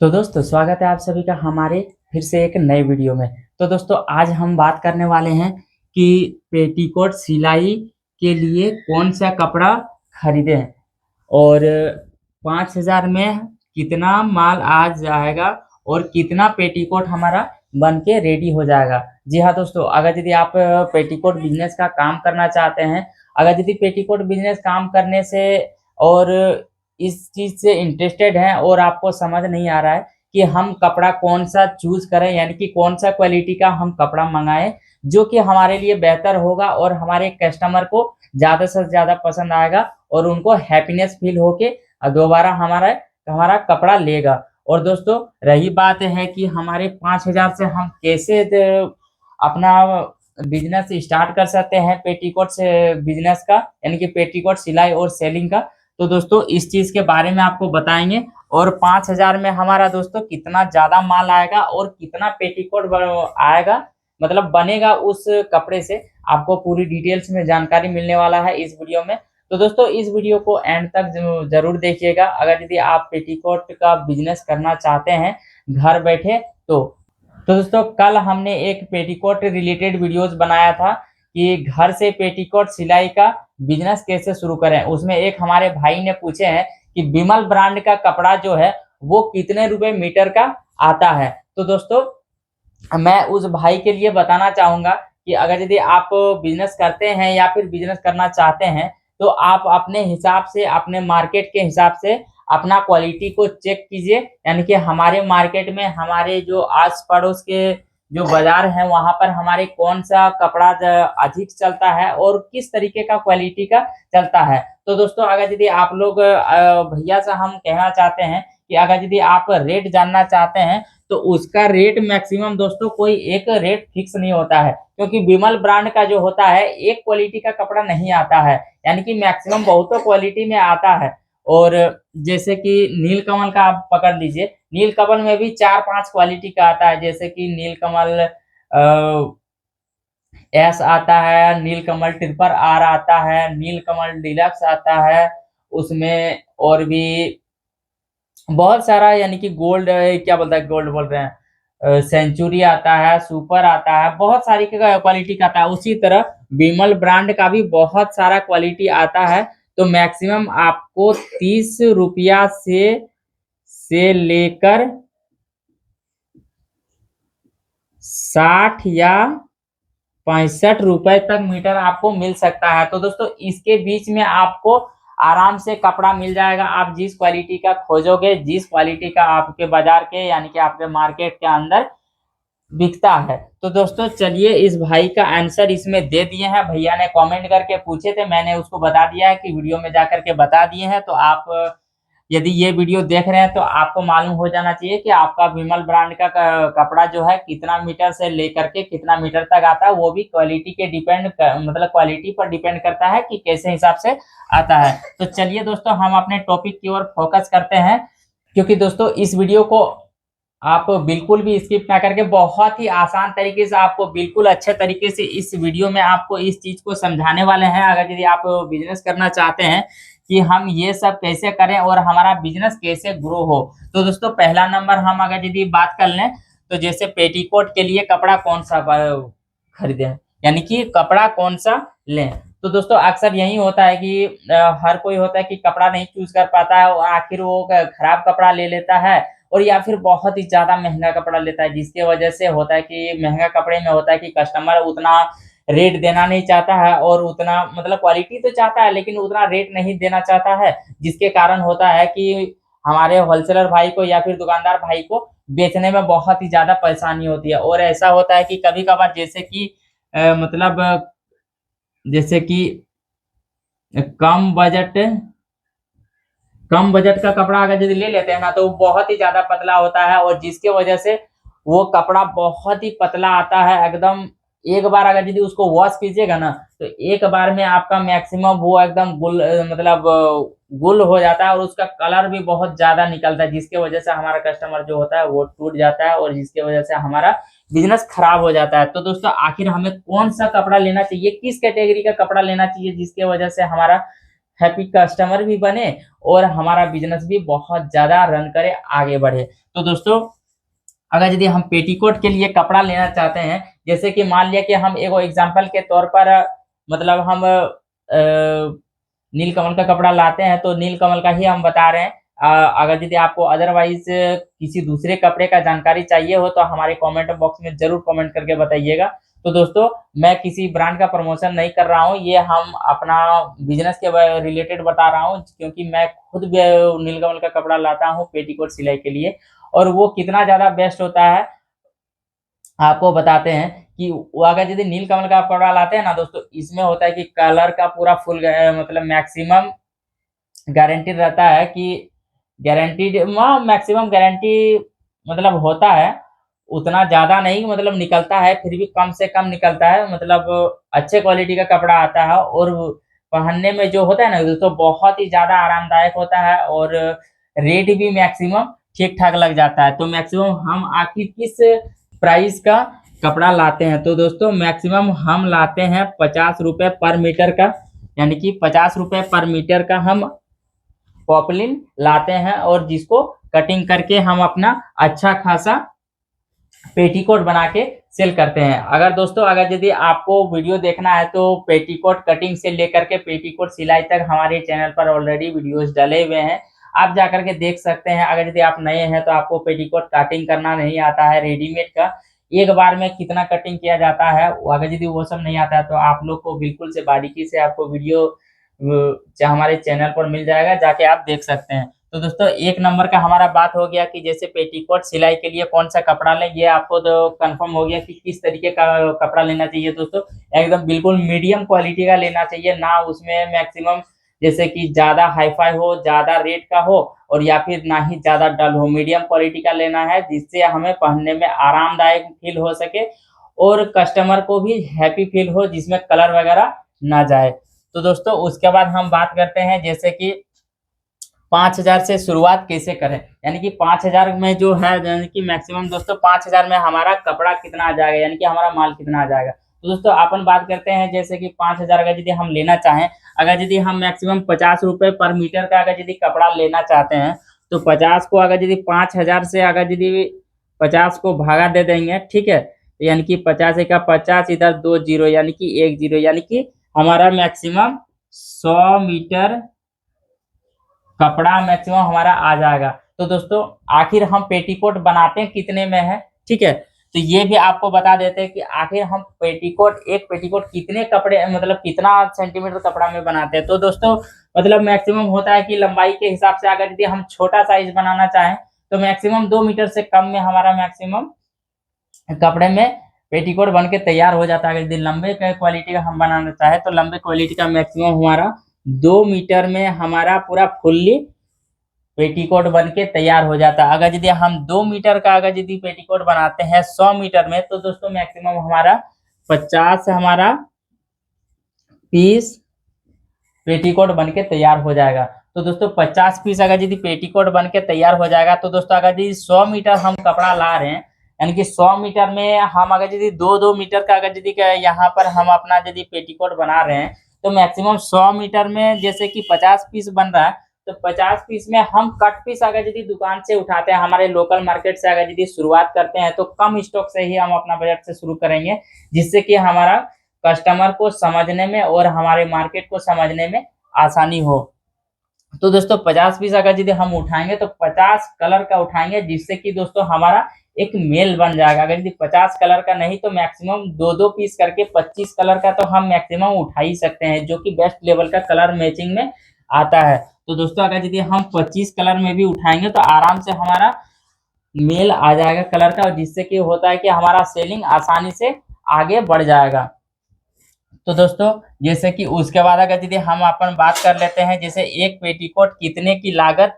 तो दोस्तों स्वागत है आप सभी का हमारे फिर से एक नए वीडियो में। तो दोस्तों आज हम बात करने वाले हैं कि पेटीकोट सिलाई के लिए कौन सा कपड़ा खरीदें और 5,000 में कितना माल आ जाएगा और कितना पेटीकोट हमारा बन के रेडी हो जाएगा। जी हाँ दोस्तों, अगर यदि आप पेटीकोट बिजनेस का काम करना चाहते हैं, अगर यदि पेटीकोट बिजनेस काम करने से और इस चीज़ से इंटरेस्टेड हैं और आपको समझ नहीं आ रहा है कि हम कपड़ा कौन सा चूज़ करें, यानी कि कौन सा क्वालिटी का हम कपड़ा मँगाएँ, जो कि हमारे लिए बेहतर होगा और हमारे कस्टमर को ज़्यादा से ज़्यादा पसंद आएगा और उनको हैप्पीनेस फ़ील होके दोबारा हमारा हमारा कपड़ा लेगा। और दोस्तों रही बात है कि हमारे 5,000 से हम कैसे अपना बिज़नेस स्टार्ट कर सकते हैं पेटीकोट से बिज़नेस का, यानी कि पेटीकोट सिलाई और सेलिंग का। तो दोस्तों इस चीज़ के बारे में आपको बताएँगे और 5,000 में हमारा दोस्तों कितना ज़्यादा माल आएगा और कितना पेटीकोट आएगा, मतलब बनेगा उस कपड़े से, आपको पूरी डिटेल्स में जानकारी मिलने वाला है इस वीडियो में। तो दोस्तों इस वीडियो को एंड तक ज़रूर देखिएगा अगर यदि आप पेटीकोट का बिज़नेस करना चाहते हैं घर बैठे तो। तो दोस्तों कल हमने एक पेटीकोट रिलेटेड वीडियोस बनाया था कि घर से पेटीकोट सिलाई का बिजनेस कैसे शुरू करें। उसमें एक हमारे भाई ने पूछे हैं कि विमल ब्रांड का कपड़ा जो है वो कितने रुपए मीटर का आता है। तो दोस्तों मैं उस भाई के लिए बताना चाहूँगा कि अगर यदि आप बिज़नेस करते हैं या फिर बिज़नेस करना चाहते हैं, तो आप अपने हिसाब से, अपने मार्केट के हिसाब से अपना क्वालिटी को चेक कीजिए। यानी कि हमारे मार्केट में, हमारे जो आस-पड़ोस के जो बाज़ार हैं, वहाँ पर हमारे कौन-सा कपड़ा अधिक चलता है और किस तरीके का क्वालिटी का चलता है। तो दोस्तों अगर यदि आप लोग भैया से हम कहना चाहते हैं कि अगर यदि आप रेट जानना चाहते हैं, तो उसका रेट मैक्सिमम दोस्तों कोई एक रेट फिक्स नहीं होता है, क्योंकि विमल ब्रांड का जो होता है एक क्वालिटी का कपड़ा नहीं आता है, यानी कि मैक्सिमम बहुतों क्वालिटी में आता है। और जैसे कि नीलकमल का आप पकड़ लीजिए, नीलकमल में भी 4-5 क्वालिटी का आता है, जैसे कि नीलकमल एस आता है, नीलकमल ट्रिपल आर आता है, नीलकमल डिलक्स आता है, उसमें और भी बहुत सारा, यानी कि गोल्ड, क्या बोलता है, गोल्ड बोल रहे हैं, सेंचुरी आता है, सुपर आता है, बहुत सारी क्वालिटी का आता है। उसी तरह विमल ब्रांड का भी बहुत सारा क्वालिटी आता है। तो मैक्सिमम आपको 30 रुपया से लेकर 60 या 65 रुपए तक मीटर आपको मिल सकता है। तो दोस्तों इसके बीच में आपको आराम से कपड़ा मिल जाएगा। आप जिस क्वालिटी का खोजोगे, जिस क्वालिटी का आपके बाजार के, यानी कि आपके मार्केट के अंदर बिकता है। तो दोस्तों चलिए इस भाई का आंसर इसमें दे दिए हैं। भैया ने कमेंट करके पूछे थे, मैंने उसको बता दिया है कि वीडियो में जाकर के बता दिए हैं। तो आप यदि ये वीडियो देख रहे हैं तो आपको मालूम हो जाना चाहिए कि आपका विमल ब्रांड का कपड़ा जो है कितना मीटर से लेकर के कितना मीटर तक आता है। वो भी क्वालिटी के मतलब क्वालिटी पर डिपेंड करता है कि कैसे हिसाब से आता है। तो चलिए दोस्तों हम अपने टॉपिक की ओर फोकस करते हैं, क्योंकि दोस्तों इस वीडियो को आप बिल्कुल भी स्किप ना करके बहुत ही आसान तरीके से, आपको बिल्कुल अच्छे तरीके से इस वीडियो में आपको इस चीज़ को समझाने वाले हैं। अगर यदि आप बिज़नेस करना चाहते हैं कि हम ये सब कैसे करें और हमारा बिज़नेस कैसे ग्रो हो। तो दोस्तों पहला नंबर हम अगर यदि बात कर लें, तो जैसे पेटीकोट के लिए कपड़ा कौन-सा खरीदें, यानी कि कपड़ा कौन-सा लें। तो दोस्तों अक्सर यही होता है कि हर कोई होता है कि कपड़ा नहीं चूज़ कर पाता है और आखिर वो खराब कपड़ा ले लेता है और या फिर बहुत ही ज़्यादा महँगा कपड़ा लेता है, जिसकी वजह से होता है कि महँगा कपड़े में होता है कि कस्टमर उतना रेट देना नहीं चाहता है और उतना, मतलब क्वालिटी तो चाहता है लेकिन उतना रेट नहीं देना चाहता है, जिसके कारण होता है कि हमारे होलसेलर भाई को या फिर दुकानदार भाई को बेचने में बहुत ही ज़्यादा परेशानी होती है। और ऐसा होता है कि कभी-कभार जैसे कि मतलब जैसे कि कम बजट कम बजट का कपड़ा अगर यदि ले लेते हैं ना, तो वो बहुत ही ज़्यादा पतला होता है और जिसकी वजह से वो कपड़ा बहुत ही पतला आता है एकदम। एक बार अगर यदि उसको वॉश कीजिएगा ना, तो एक बार में आपका मैक्सिमम वो एकदम मतलब गुल हो जाता है और उसका कलर भी बहुत ज़्यादा निकलता है, जिसकी वजह से हमारा कस्टमर जो होता है वो टूट जाता है और जिसकी वजह से हमारा बिज़नेस खराब हो जाता है। तो दोस्तों आखिर हमें कौन-सा कपड़ा लेना चाहिए, किस कैटेगरी का कपड़ा लेना चाहिए जिसकी वजह से हमारा हैप्पी कस्टमर भी बने और हमारा बिजनेस भी बहुत ज्यादा रन करे, आगे बढ़े। तो दोस्तों अगर यदि हम पेटीकोट के लिए कपड़ा लेना चाहते हैं, जैसे कि मान लिया कि हम एगो एग्जांपल के तौर पर मतलब हम नीलकमल का कपड़ा लाते हैं तो नीलकमल का ही हम बता रहे हैं। अगर यदि आपको अदरवाइज किसी दूसरे कपड़े का जानकारी चाहिए हो तो हमारे कमेंट बॉक्स में जरूर कमेंट करके बताइएगा। तो दोस्तों मैं किसी ब्रांड का प्रमोशन नहीं कर रहा हूँ, ये हम अपना बिजनेस के रिलेटेड बता रहा हूँ, क्योंकि मैं खुद भी नीलकमल का कपड़ा लाता हूँ पेटीकोट सिलाई के लिए, और वो कितना ज्यादा बेस्ट होता है आपको बताते हैं। कि वो अगर यदि नीलकमल का कपड़ा लाते हैं ना दोस्तों, इसमें होता है कि कलर का पूरा फुल मतलब मैक्सिमम गारंटी रहता है कि गारंटीड मैक्सिमम गारंटी मतलब होता है, उतना ज्यादा नहीं मतलब निकलता है, फिर भी कम से कम निकलता है, मतलब अच्छे क्वालिटी का कपड़ा आता है और पहनने में जो होता है ना दोस्तों बहुत ही ज्यादा आरामदायक होता है और रेट भी मैक्सिमम ठीक ठाक लग जाता है। तो मैक्सिमम हम आखिर किस प्राइस का कपड़ा लाते हैं, तो दोस्तों मैक्सिमम हम लाते हैं 50 रुपए पर मीटर का, यानी कि 50 रुपए पर मीटर का हम पॉपलिन लाते हैं, और जिसको कटिंग करके हम अपना अच्छा खासा पेटीकोट बना के सेल करते हैं। अगर दोस्तों अगर यदि आपको वीडियो देखना है तो पेटीकोट कटिंग से लेकर के पेटीकोट सिलाई तक हमारे चैनल पर ऑलरेडी वीडियोस डले हुए हैं, आप जाकर के देख सकते हैं। अगर यदि आप नए हैं तो आपको पेटीकोट कटिंग करना नहीं आता है रेडीमेड का, एक बार में कितना कटिंग किया जाता है, अगर यदि वो सब नहीं आता है तो आप लोग को बिल्कुल से बारीकी से आपको वीडियो हमारे चैनल पर मिल जाएगा, जाके आप देख सकते हैं। तो दोस्तों एक नंबर का हमारा बात हो गया कि जैसे पेटीकोट सिलाई के लिए कौन सा कपड़ा लें, ये आपको तो कंफर्म हो गया कि किस तरीके का कपड़ा लेना चाहिए। दोस्तों एकदम बिल्कुल मीडियम क्वालिटी का लेना चाहिए, ना उसमें मैक्सिमम जैसे कि ज्यादा हाईफाई हो, ज्यादा रेट का हो, और या फिर ना ही ज्यादा डल हो, मीडियम क्वालिटी का लेना है जिससे हमें पहनने में आरामदायक फील हो सके और कस्टमर को भी हैप्पी फील हो, जिसमें कलर वगैरह ना जाए। तो दोस्तों उसके बाद हम बात करते हैं जैसे कि 5,000 से शुरुआत कैसे करें, यानी कि 5,000 में जो है, यानी कि मैक्सिमम दोस्तों 5,000 में हमारा कपड़ा कितना आ जाएगा, यानी कि हमारा माल कितना आ जाएगा। तो दोस्तों अपन बात करते हैं जैसे कि 5,000 का यदि हम लेना चाहें, अगर यदि हम मैक्सिमम 50 रुपए पर मीटर का अगर यदि कपड़ा लेना चाहते हैं तो 50 को अगर यदि 5,000 से अगर यदि 50 को भागा दे देंगे, ठीक है, यानी कि 50 का 50, इधर 2 जीरो यानी कि 1 जीरो, यानी कि हमारा मैक्सिमम 100 मीटर कपड़ा मैक्सिमम हमारा आ जाएगा। तो दोस्तों आखिर हम पेटीकोट बनाते हैं कितने में है, ठीक है, तो ये भी आपको बता देते हैं कि आखिर हम एक पेटीकोट कितने कपड़े मतलब कितना सेंटीमीटर कपड़ा में बनाते हैं। तो दोस्तों मतलब मैक्सिमम होता है कि लंबाई के हिसाब से अगर यदि हम छोटा साइज बनाना चाहें तो मैक्सिमम 2 मीटर से कम में हमारा मैक्सिमम कपड़े में पेटीकोट बन के तैयार हो जाता है। अगर यदि लंबे क्वालिटी का हम बनाना चाहें तो लंबे क्वालिटी का मैक्सिमम हमारा 2 मीटर में हमारा पूरा फुल्ली पेटीकोट बन के तैयार हो जाता है। अगर यदि हम 2 मीटर का अगर यदि पेटीकोट बनाते हैं 100 मीटर में, तो दोस्तों मैक्सिमम हमारा 50 हमारा पीस पेटीकोट बन के तैयार हो जाएगा। तो दोस्तों 50 पीस अगर यदि पेटीकोट बन के तैयार हो जाएगा, तो दोस्तों अगर यदि 100 मीटर हम कपड़ा ला रहे हैं, यानी कि 100 मीटर में हम अगर यदि 2-2 मीटर का अगर यदि यहाँ पर हम अपना यदि पेटीकोट बना रहे हैं, तो मैक्सिमम 100 मीटर में जैसे कि 50 पीस बन रहा है, तो 50 पीस में हम कट पीस अगर यदि दुकान से उठाते हैं, हमारे लोकल मार्केट से अगर यदि शुरुआत करते हैं, तो कम स्टॉक से ही हम अपना बजट से शुरू करेंगे, जिससे कि हमारा कस्टमर को समझने में और हमारे मार्केट को समझने में आसानी हो। तो दोस्तों 50 पीस अगर यदि हम उठाएंगे तो 50 कलर का उठाएंगे, जिससे कि दोस्तों हमारा एक मेल बन जाएगा। अगर यदि 50 कलर का नहीं तो मैक्सिमम 2-2 पीस करके 25 कलर का तो हम मैक्सिमम उठा ही सकते हैं, जो कि बेस्ट लेवल का कलर मैचिंग में आता है। तो दोस्तों अगर यदि हम 25 कलर में भी उठाएंगे तो आराम से हमारा मेल आ जाएगा कलर का, जिससे कि होता है कि हमारा सेलिंग आसानी से आगे बढ़ जाएगा। तो दोस्तों जैसे कि उसके बाद अगर यदि हम अपन बात कर लेते हैं जैसे एक पेटीकोट कितने की लागत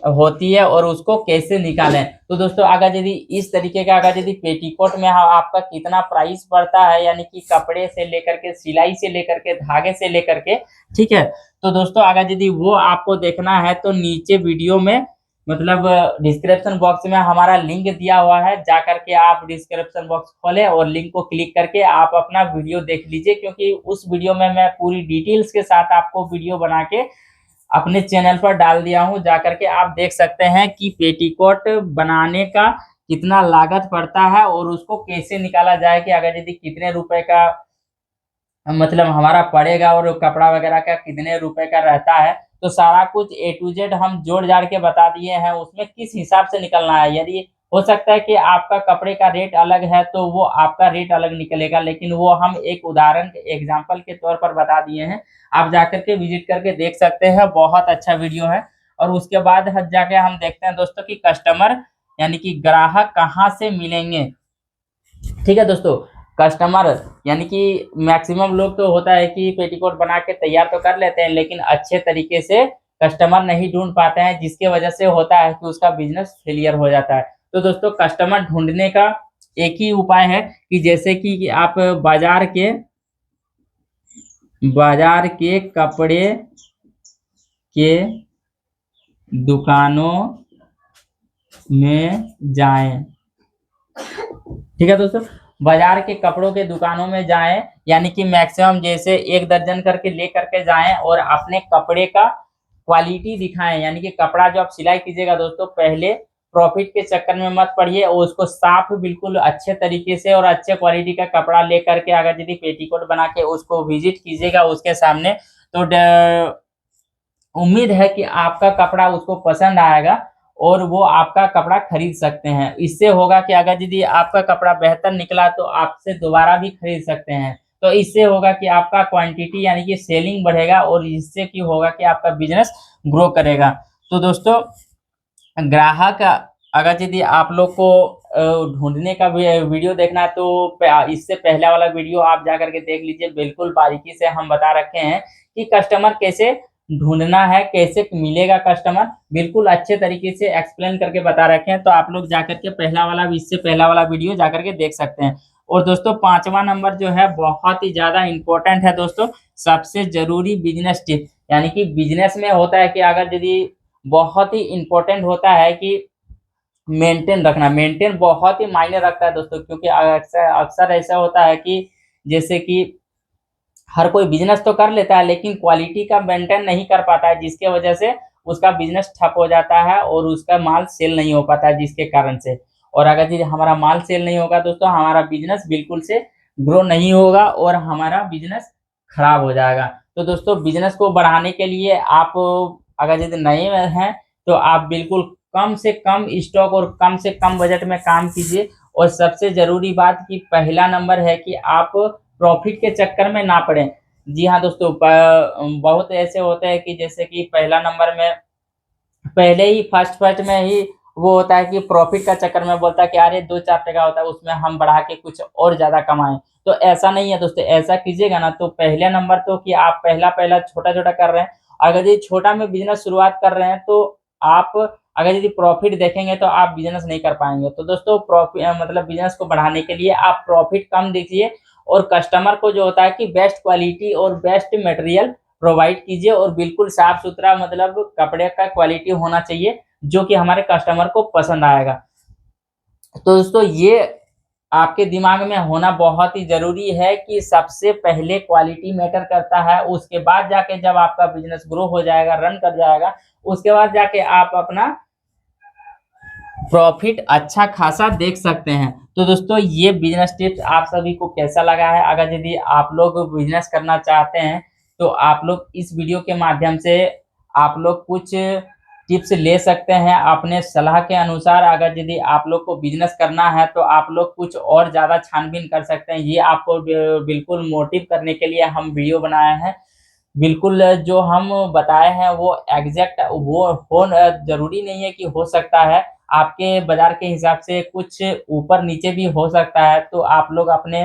होती है और उसको कैसे निकालें। तो दोस्तों अगर यदि इस तरीके का अगर यदि पेटीकोट में आपका कितना प्राइस पड़ता है, यानी कि कपड़े से लेकर के, सिलाई से लेकर के, धागे से लेकर के, ठीक है, तो दोस्तों अगर यदि वो आपको देखना है तो नीचे वीडियो में मतलब डिस्क्रिप्शन बॉक्स में हमारा लिंक दिया हुआ है, जा करके आप डिस्क्रिप्शन बॉक्स खोलें और लिंक को क्लिक करके आप अपना वीडियो देख लीजिए, क्योंकि उस वीडियो में मैं पूरी डिटेल्स के साथ आपको वीडियो बना के अपने चैनल पर डाल दिया हूं। जा करके आप देख सकते हैं कि पेटीकोट बनाने का कितना लागत पड़ता है और उसको कैसे निकाला जाए, कि अगर यदि कितने रुपए का मतलब हमारा पड़ेगा और कपड़ा वगैरह का कितने रुपए का रहता है, तो सारा कुछ ए टू जेड हम जोड़ जाड़ के बता दिए हैं। उसमें किस हिसाब से निकलना है, यदि हो सकता है कि आपका कपड़े का रेट अलग है तो वो आपका रेट अलग निकलेगा, लेकिन वो हम एक उदाहरण के एग्जाम्पल के तौर पर बता दिए हैं। आप जाकर के विजिट करके देख सकते हैं, बहुत अच्छा वीडियो है। और उसके बाद जाके हम देखते हैं दोस्तों कि कस्टमर यानी कि ग्राहक कहाँ से मिलेंगे। ठीक है दोस्तों, कस्टमर यानी कि मैक्सिमम लोग तो होता है कि पेटीकोट बना के तैयार तो कर लेते हैं, लेकिन अच्छे तरीके से कस्टमर नहीं ढूंढ पाते हैं, जिसके वजह से होता है कि उसका बिजनेस फेलियर हो जाता है। तो दोस्तों, कस्टमर ढूंढने का एक ही उपाय है कि जैसे कि आप बाजार के कपड़े के दुकानों में जाएं। ठीक है दोस्तों, बाजार के कपड़ों के दुकानों में जाएं, यानी कि मैक्सिमम जैसे 1 दर्जन करके ले करके जाएं और अपने कपड़े का क्वालिटी दिखाएं। यानी कि कपड़ा जो आप सिलाई कीजिएगा दोस्तों, पहले प्रॉफिट के चक्कर में मत पड़िए और उसको साफ बिल्कुल अच्छे तरीके से और अच्छे क्वालिटी का कपड़ा ले करके अगर यदि पेटीकोट बना के उसको विजिट कीजिएगा उसके सामने, तो उम्मीद है कि आपका कपड़ा उसको पसंद आएगा और वो आपका कपड़ा खरीद सकते हैं। इससे होगा कि अगर यदि आपका कपड़ा बेहतर निकला तो आपसे दोबारा भी खरीद सकते हैं। तो इससे होगा कि आपका क्वांटिटी यानी कि सेलिंग बढ़ेगा और इससे की होगा कि आपका बिजनेस ग्रो करेगा। तो दोस्तों, ग्राहक अगर यदि आप लोग को ढूंढने का वीडियो देखना है तो इससे पहला वाला वीडियो आप जाकर के देख लीजिए। बिल्कुल बारीकी से हम बता रखे हैं कि कस्टमर कैसे ढूंढना है, कैसे मिलेगा कस्टमर, बिल्कुल अच्छे तरीके से एक्सप्लेन करके बता रखे हैं। तो आप लोग जाकर के इससे पहला वाला वीडियो जाकर के देख सकते हैं। और दोस्तों, 5वां नंबर जो है बहुत ही ज्यादा इंपॉर्टेंट है दोस्तों, सबसे जरूरी बिजनेस टिप। यानी कि बिजनेस में होता है कि अगर यदि बहुत ही इंपॉर्टेंट होता है कि मेंटेन रखना, मेंटेन बहुत ही मायने रखता है दोस्तों, क्योंकि अक्सर अक्सर ऐसा होता है कि जैसे कि हर कोई बिजनेस तो कर लेता है लेकिन क्वालिटी का मेंटेन नहीं कर पाता है, जिसके वजह से उसका बिजनेस ठप हो जाता है और उसका माल सेल नहीं हो पाता है, जिसके कारण से। और अगर यदि हमारा माल सेल नहीं होगा दोस्तों, हमारा बिजनेस बिल्कुल से ग्रो नहीं होगा और हमारा बिजनेस खराब हो जाएगा। तो दोस्तों, बिजनेस को बढ़ाने के लिए आप अगर यदि नए हैं तो आप बिल्कुल कम से कम स्टॉक और कम से कम बजट में काम कीजिए। और सबसे जरूरी बात कि पहला नंबर है कि आप प्रॉफिट के चक्कर में ना पड़े। जी हाँ दोस्तों, बहुत ऐसे होते हैं कि जैसे कि पहला नंबर में पहले ही फर्स्ट में ही वो होता है कि प्रॉफिट का चक्कर में बोलता है कि अरे 2-4 टका होता है उसमें हम बढ़ा के कुछ और ज्यादा कमाएं। तो ऐसा नहीं है दोस्तों, ऐसा कीजिएगा ना तो पहले नंबर तो कि आप पहला पहला छोटा छोटा कर रहे हैं। अगर ये छोटा में बिजनेस शुरुआत कर रहे हैं तो आप अगर यदि प्रॉफिट देखेंगे तो आप बिजनेस नहीं कर पाएंगे। तो दोस्तों, प्रॉफिट मतलब बिजनेस को बढ़ाने के लिए आप प्रॉफिट कम दीजिए और कस्टमर को जो होता है कि बेस्ट क्वालिटी और बेस्ट मटेरियल प्रोवाइड कीजिए और बिल्कुल साफ सुथरा मतलब कपड़े का क्वालिटी होना चाहिए जो कि हमारे कस्टमर को पसंद आएगा। तो दोस्तों, ये आपके दिमाग में होना बहुत ही जरूरी है कि सबसे पहले क्वालिटी मैटर करता है। उसके बाद जाके जब आपका बिजनेस ग्रो हो जाएगा, रन कर जाएगा, उसके बाद जाके आप अपना प्रॉफिट अच्छा खासा देख सकते हैं। तो दोस्तों, ये बिजनेस टिप्स आप सभी को कैसा लगा है? अगर यदि आप लोग बिजनेस करना चाहते हैं तो आप लोग इस वीडियो के माध्यम से आप लोग कुछ टिप्स ले सकते हैं अपने सलाह के अनुसार। अगर यदि आप लोग को बिजनेस करना है तो आप लोग कुछ और ज़्यादा छानबीन कर सकते हैं। ये आपको बिल्कुल मोटिव करने के लिए हम वीडियो बनाए हैं। बिल्कुल जो हम बताए हैं वो एग्जैक्ट वो हो जरूरी नहीं है कि हो सकता है आपके बाजार के हिसाब से कुछ ऊपर नीचे भी हो सकता है। तो आप लोग अपने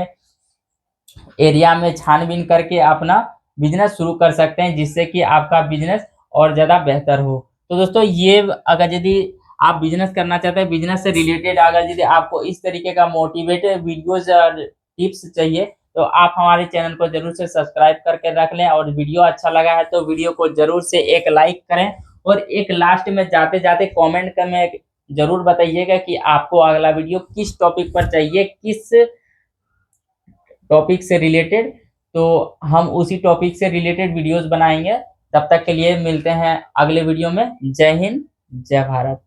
एरिया में छानबीन करके अपना बिजनेस शुरू कर सकते हैं, जिससे कि आपका बिजनेस और ज़्यादा बेहतर हो। तो दोस्तों, ये अगर यदि आप बिजनेस करना चाहते हैं, बिजनेस से रिलेटेड अगर यदि आपको इस तरीके का मोटिवेटेड वीडियोज और टिप्स चाहिए तो आप हमारे चैनल को जरूर से सब्सक्राइब करके रख लें। और वीडियो अच्छा लगा है तो वीडियो को जरूर से एक लाइक करें और एक लास्ट में जाते जाते कमेंट में जरूर बताइएगा कि आपको अगला वीडियो किस टॉपिक पर चाहिए, किस टॉपिक से रिलेटेड, तो हम उसी टॉपिक से रिलेटेड वीडियोस बनाएंगे। तब तक के लिए मिलते हैं अगले वीडियो में। जय हिंद, जय भारत।